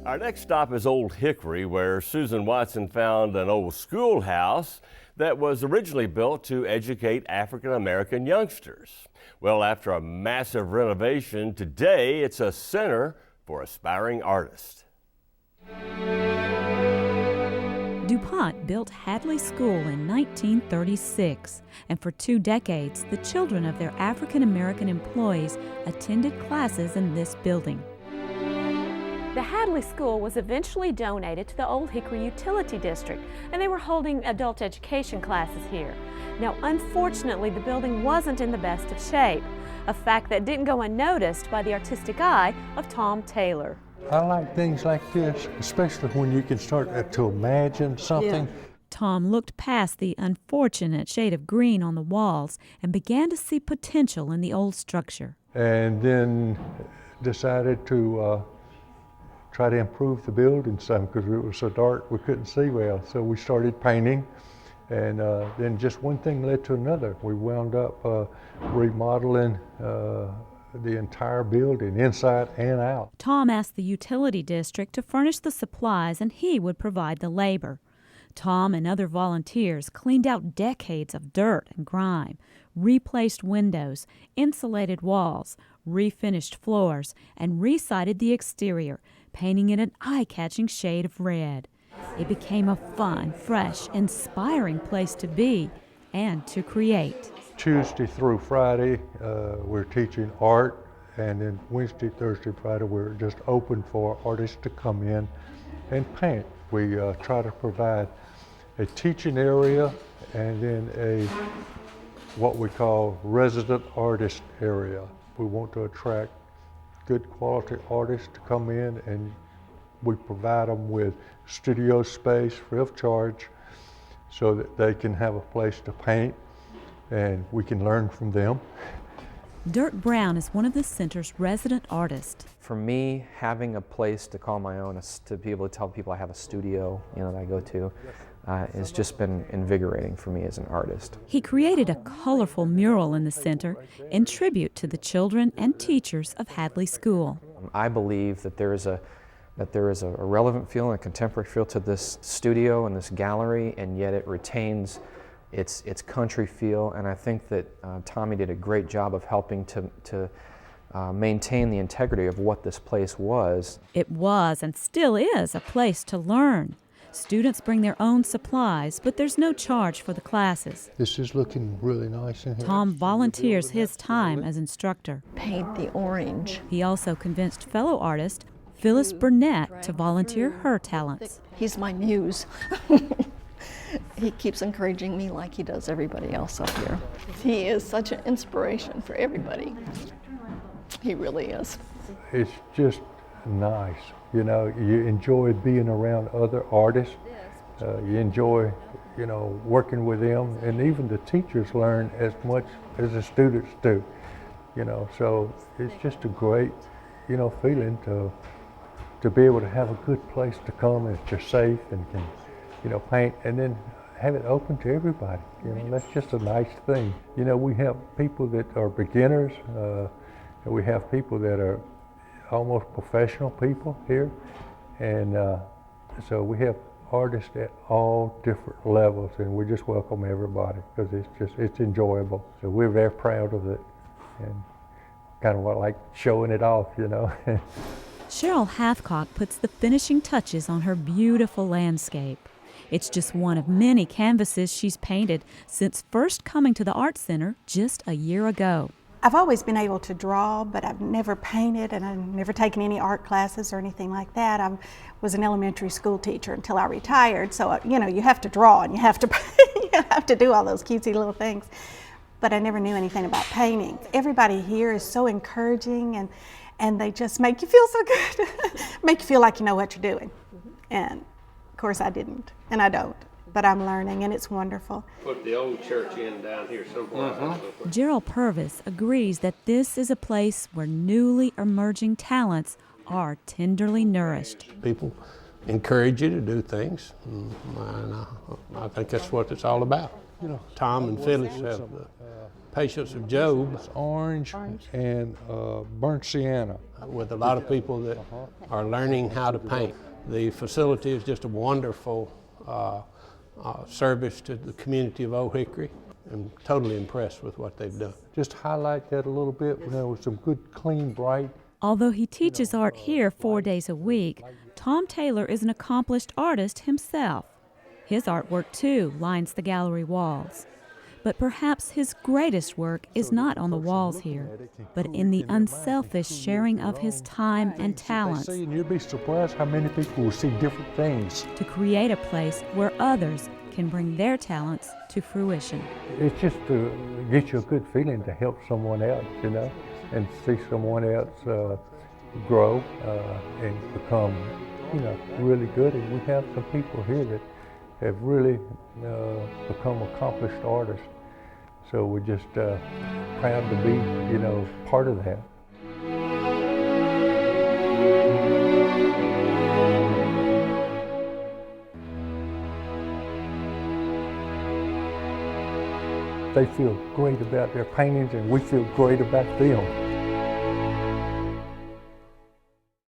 Our next stop is Old Hickory, where Susan Watson found an old schoolhouse that was originally built to educate African American youngsters. Well, after a massive renovation, today it's a center for aspiring artists. DuPont built Hadley School in 1936, and for 2 decades, the children of their African American employees attended classes in this building. The Hadley School was eventually donated to the Old Hickory Utility District, and they were holding adult education classes here. Now, unfortunately, the building wasn't in the best of shape, a fact that didn't go unnoticed by the artistic eye of Tom Taylor. I like things like this, especially when you can start to imagine something. Yeah. Tom looked past the unfortunate shade of green on the walls and began to see potential in the old structure. And then decided to try to improve the building some because it was so dark we couldn't see well. So we started painting, and then just one thing led to another. We wound up remodeling the entire building, inside and out. Tom asked the utility district to furnish the supplies and he would provide the labor. Tom and other volunteers cleaned out decades of dirt and grime, replaced windows, insulated walls, refinished floors, and resided the exterior, painting it an eye-catching shade of red. It became a fun, fresh, inspiring place to be and to create. Tuesday through Friday, we're teaching art, and then Wednesday, Thursday, Friday, we're just open for artists to come in and paint. We try to provide a teaching area and then what we call resident artist area. We want to attract good quality artists to come in, and we provide them with studio space free of charge so that they can have a place to paint and we can learn from them. Dirk Brown is one of the center's resident artists. For me, having a place to call my own, to be able to tell people I have a studio, that I go to, has just been invigorating for me as an artist. He created a colorful mural in the center in tribute to the children and teachers of Hadley School. I believe that there is a relevant feel and a contemporary feel to this studio and this gallery, and yet it retains its country feel, and I think that Tommy did a great job of helping to maintain the integrity of what this place was. It was and still is a place to learn. Students bring their own supplies, but there's no charge for the classes. This is looking really nice in here. Tom volunteers his time as instructor. Paint the orange. He also convinced fellow artist Phyllis Burnett to volunteer her talents. He's my muse. He keeps encouraging me like he does everybody else up here. He is such an inspiration for everybody. He really is. It's just nice. You enjoy being around other artists. You enjoy, working with them, and even the teachers learn as much as the students do. So it's just a great, feeling to be able to have a good place to come and you're safe and can, paint, and then have it open to everybody. That's just a nice thing. We have people that are beginners, and we have people that are almost professional people here, and so we have artists at all different levels, and we just welcome everybody because it's enjoyable. So we're very proud of it, and kind of like showing it off, Cheryl Hathcock puts the finishing touches on her beautiful landscape. It's just one of many canvases she's painted since first coming to the Art Center just a year ago. I've always been able to draw, but I've never painted, and I've never taken any art classes or anything like that. I was an elementary school teacher until I retired, so you have to draw and you have to you have to do all those cutesy little things. But I never knew anything about painting. Everybody here is so encouraging, and they just make you feel so good, make you feel like you know what you're doing. And of course I didn't, and I don't. But I'm learning, and it's wonderful. Put the old church in down here somewhere. Gerald Purvis agrees that this is a place where newly emerging talents are tenderly nourished. People encourage you to do things, and I think that's what it's all about. Tom and Phyllis have the Patience of Job Orange and burnt sienna. with a lot of people that are learning how to paint. The facility is just a wonderful service to the community of Old Hickory. I'm totally impressed with what they've done. Just highlight that a little bit, with some good, clean, bright. Although he teaches art here 4 days a week, Tom Taylor is an accomplished artist himself. His artwork, too, lines the gallery walls. But perhaps his greatest work is not on the walls here, but in the unselfish sharing of his time and talents And you'd be surprised how many people will see different things. to create a place where others can bring their talents to fruition. It's just to get you a good feeling to help someone else, and see someone else grow and become, really good. And we have some people here that have really become accomplished artists. So we're just proud to be, part of that. They feel great about their paintings, and we feel great about them.